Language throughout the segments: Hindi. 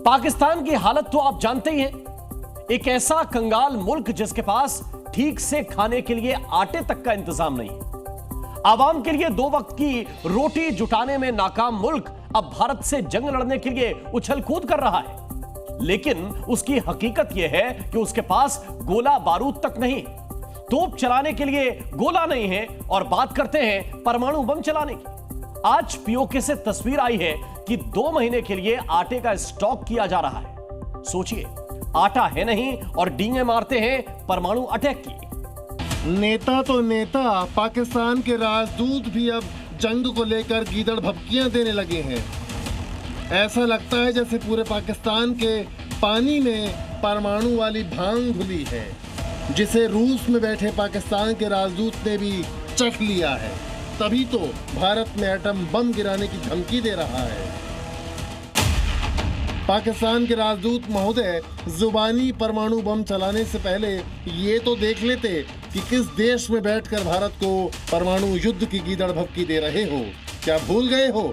पाकिस्तान की हालत तो आप जानते ही हैं। एक ऐसा कंगाल मुल्क जिसके पास ठीक से खाने के लिए आटे तक का इंतजाम नहीं है। आवाम के लिए 2 वक्त की रोटी जुटाने में नाकाम मुल्क अब भारत से जंग लड़ने के लिए उछल कूद कर रहा है। लेकिन उसकी हकीकत यह है कि उसके पास गोला बारूद तक नहीं, तोप चलाने के लिए गोला नहीं है और बात करते हैं परमाणु बम चलाने की। आज पीओके से तस्वीर आई है कि 2 महीने के लिए आटे का स्टॉक किया जा रहा है। सोचिए, आटा है नहीं और डींगे मारते हैं परमाणु अटैक की। नेता तो नेता, पाकिस्तान के राजदूत भी अब जंग को लेकर गीदड़ भभकियां देने लगे हैं। ऐसा लगता है जैसे पूरे पाकिस्तान के पानी में परमाणु वाली भांग घुली है, जिसे रूस में बैठे पाकिस्तान के राजदूत ने भी चख लिया है। तभी तो भारत में एटम बम गिराने की धमकी दे रहा है। पाकिस्तान के राजदूत महोदय जुबानी परमाणु बम चलाने से पहले ये तो देख लेते कि किस देश में बैठकर भारत को परमाणु युद्ध की गीदड़ भभकी दे रहे हो। क्या भूल गए हो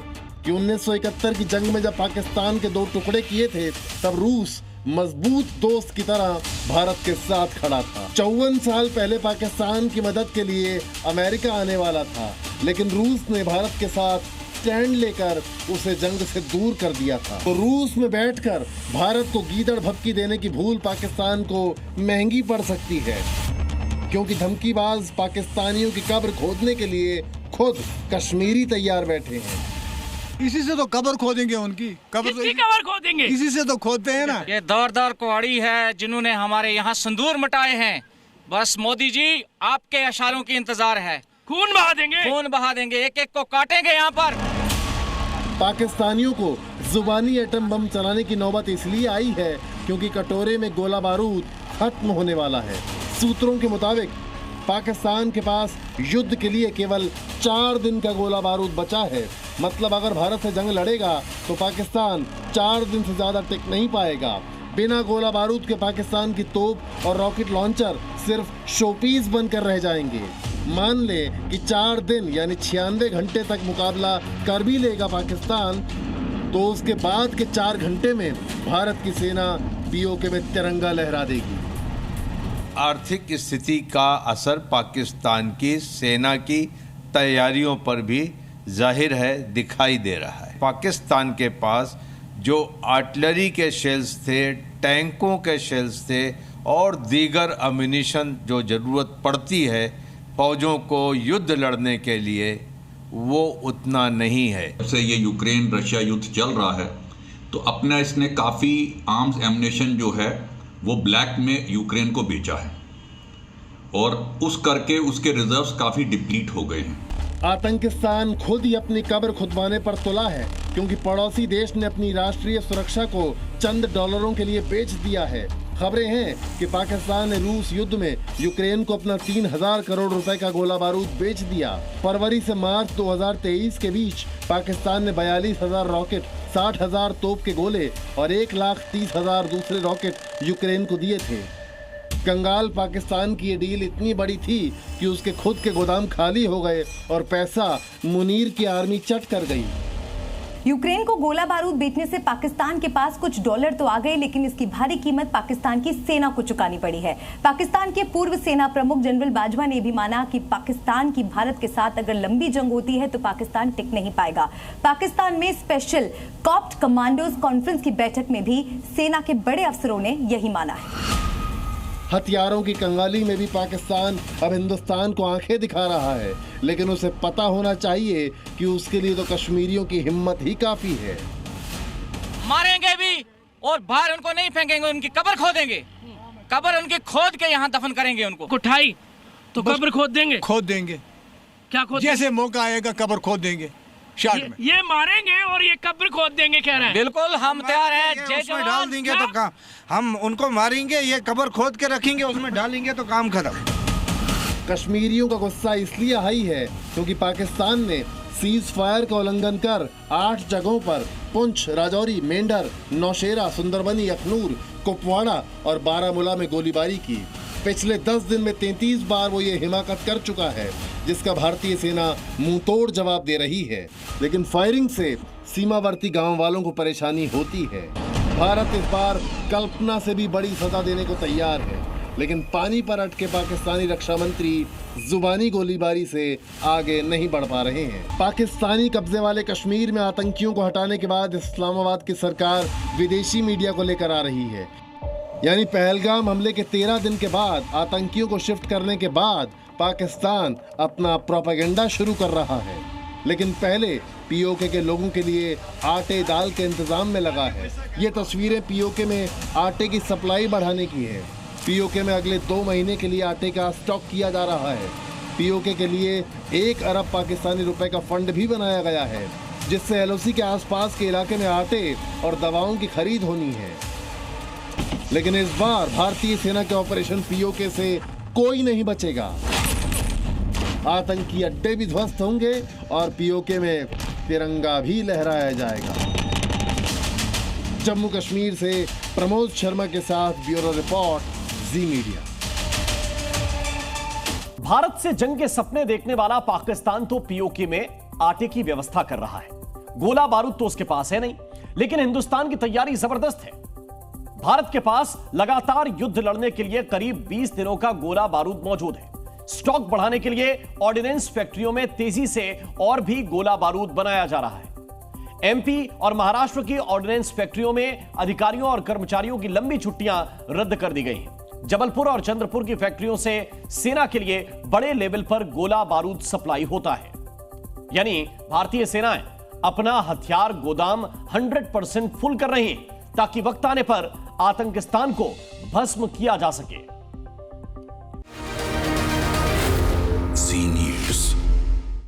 कि 1971 की जंग में जब पाकिस्तान के 2 टुकड़े किए थे, तब रूस मजबूत दोस्त की तरह भारत के साथ खड़ा था। 54 साल पहले पाकिस्तान की मदद के लिए अमेरिका आने वाला था, लेकिन रूस ने भारत के साथ स्टैंड लेकर उसे जंग से दूर कर दिया था। तो रूस में बैठकर भारत को गीदड़ भभकी देने की भूल पाकिस्तान को महंगी पड़ सकती है, क्योंकि धमकीबाज पाकिस्तानियों की कब्र खोदने के लिए खुद कश्मीरी तैयार बैठे हैं। इसी से तो कब्र खोदेंगे, उनकी कब्र खोदेंगे, इसी से तो खोदते हैं ना। ये दौर कुहाड़ी है जिन्होंने हमारे यहाँ संदूर मटाए हैं। बस मोदी जी, आपके इशारों की इंतजार है। खून बहा देंगे, एक एक को काटेंगे यहाँ पर। पाकिस्तानियों को जुबानी एटम बम चलाने की नौबत इसलिए आई है क्योंकि कटोरे में गोला बारूद खत्म होने वाला है। सूत्रों के मुताबिक पाकिस्तान के पास युद्ध के लिए केवल 4 दिन का गोला बारूद बचा है। मतलब अगर भारत से जंग लड़ेगा तो पाकिस्तान 4 दिन से ज्यादा टिक नहीं पाएगा। बिना गोला बारूद के पाकिस्तान की तोप और रॉकेट लॉन्चर सिर्फ शोपीस बनकर रह जाएंगे। मान ले कि 4 दिन यानी 96 घंटे तक मुकाबला कर भी लेगा पाकिस्तान, तो उसके बाद के 4 घंटे में भारत की सेना पीओके में तिरंगा लहरा देगी। आर्थिक स्थिति का असर पाकिस्तान की सेना की तैयारियों पर भी जाहिर है, दिखाई दे रहा है। पाकिस्तान के पास जो आर्टिलरी के शेल्स थे, टैंकों के शेल्स थे और दीगर अम्यूनिशन जो ज़रूरत पड़ती है फौजों को युद्ध लड़ने के लिए, वो उतना नहीं है। जब से ये यूक्रेन रशिया युद्ध चल रहा है तो अपना इसने काफ़ी आर्म्स एम्यूनिशन जो है वो ब्लैक में यूक्रेन को बेचा है और उस करके उसके रिजर्व्स काफ़ी डिप्लीट हो गए हैं। आतंकिस्तान खुद ही अपनी कब्र खुदवाने पर तुला है, क्योंकि पड़ोसी देश ने अपनी राष्ट्रीय सुरक्षा को चंद डॉलरों के लिए बेच दिया है। खबरें हैं कि पाकिस्तान ने रूस युद्ध में यूक्रेन को अपना 3000 करोड़ रुपए का गोला बारूद बेच दिया। फरवरी से मार्च 2023 के बीच पाकिस्तान ने 42,000 रॉकेट, 60,000 तोप के गोले और 1,30,000 दूसरे रॉकेट यूक्रेन को दिए थे। कंगाल पाकिस्तान की ये डील इतनी बड़ी थी कि उसके खुद के गोदाम खाली हो गए और पैसा मुनीर की आर्मी चट कर गई। यूक्रेन को गोला बारूद बेचने से पाकिस्तान के पास कुछ डॉलर तो आ गए, लेकिन इसकी भारी कीमत पाकिस्तान की सेना को चुकानी पड़ी है। पाकिस्तान के पूर्व सेना प्रमुख जनरल बाजवा ने भी माना कि पाकिस्तान की भारत के साथ अगर लंबी जंग होती है तो पाकिस्तान टिक नहीं पाएगा। पाकिस्तान में स्पेशल कॉप्ट कमांडोज कॉन्फ्रेंस की बैठक में भी सेना के बड़े अफसरों ने यही माना है। हथियारों की कंगाली में भी पाकिस्तान अब हिंदुस्तान को आंखें दिखा रहा है, लेकिन उसे पता होना चाहिए कि उसके लिए तो कश्मीरियों की हिम्मत ही काफी है। मारेंगे भी और बाहर उनको नहीं फेंकेंगे, उनकी कब्र खोदेंगे, कब्र उनकी खोद के यहाँ दफन करेंगे। उनको कुठाई तो कब्र खोद देंगे, क्या खोद, जैसे मौका आएगा कब्र खोद देंगे। ये मारेंगे और ये कब्र खोद देंगे कह रहे हैं। बिल्कुल, हम तैयार हैं। उसमें डाल देंगे तो काम, हम उनको मारेंगे, ये कब्र खोद के रखेंगे, उसमें डालेंगे तो काम खत्म। कश्मीरियों का गुस्सा इसलिए हाई है क्योंकि पाकिस्तान ने सीज फायर का उल्लंघन कर 8 जगहों पर पुंछ, राजौरी, मेंढर, नौशेरा, सुंदरबनी, अखनूर, कुपवाड़ा और बारामूला में गोलीबारी की। पिछले 10 दिन में 33 बार वो ये हिमाकत कर चुका है, जिसका भारतीय सेना मुंहतोड़ जवाब दे रही है। लेकिन फायरिंग से सीमावर्ती गांव वालों को परेशानी होती है। भारत इस बार कल्पना से भी बड़ी सजा देने को तैयार है, लेकिन पानी पर अटके पाकिस्तानी रक्षा मंत्री जुबानी गोलीबारी से आगे नहीं बढ़ पा रहे हैं। पाकिस्तानी कब्जे वाले कश्मीर में आतंकियों को हटाने के बाद इस्लामाबाद की सरकार विदेशी मीडिया को लेकर आ रही है। यानी पहलगाम हमले के 13 दिन के बाद आतंकियों को शिफ्ट करने के बाद पाकिस्तान अपना प्रोपेगेंडा शुरू कर रहा है, लेकिन पहले पीओके के लोगों के लिए आटे दाल के इंतजाम में लगा है। ये तस्वीरें पीओके में आटे की सप्लाई बढ़ाने की है। पीओके में अगले 2 महीने के लिए आटे का स्टॉक किया जा रहा है। पीओके के लिए 1 अरब पाकिस्तानी रुपए का फंड भी बनाया गया है, जिससे एलओसी के आसपास के इलाके में आटे और दवाओं की खरीद होनी है। लेकिन इस बार भारतीय सेना के ऑपरेशन पीओके से कोई नहीं बचेगा। आतंकी अड्डे भी ध्वस्त होंगे और पीओके में तिरंगा भी लहराया जाएगा। जम्मू कश्मीर से प्रमोद शर्मा के साथ ब्यूरो रिपोर्ट, जी मीडिया। भारत से जंग के सपने देखने वाला पाकिस्तान तो पीओके में आटे की व्यवस्था कर रहा है। गोला बारूद तो उसके पास है नहीं, लेकिन हिंदुस्तान की तैयारी जबरदस्त है। भारत के पास लगातार युद्ध लड़ने के लिए करीब 20 दिनों का गोला बारूद मौजूद है। स्टॉक बढ़ाने के लिए ऑर्डिनेंस फैक्ट्रियों में तेजी से और भी गोला बारूद बनाया जा रहा है। एमपी और महाराष्ट्र की ऑर्डिनेंस फैक्ट्रियों में अधिकारियों और कर्मचारियों की लंबी छुट्टियां रद्द कर दी गई हैं। जबलपुर और चंद्रपुर की फैक्ट्रियों से सेना के लिए बड़े लेवल पर गोला बारूद सप्लाई होता है। यानी भारतीय सेनाएं अपना हथियार गोदाम 100% फुल कर रही हैं, ताकि वक्त आने पर आतंकिस्तान को भस्म किया जा सके।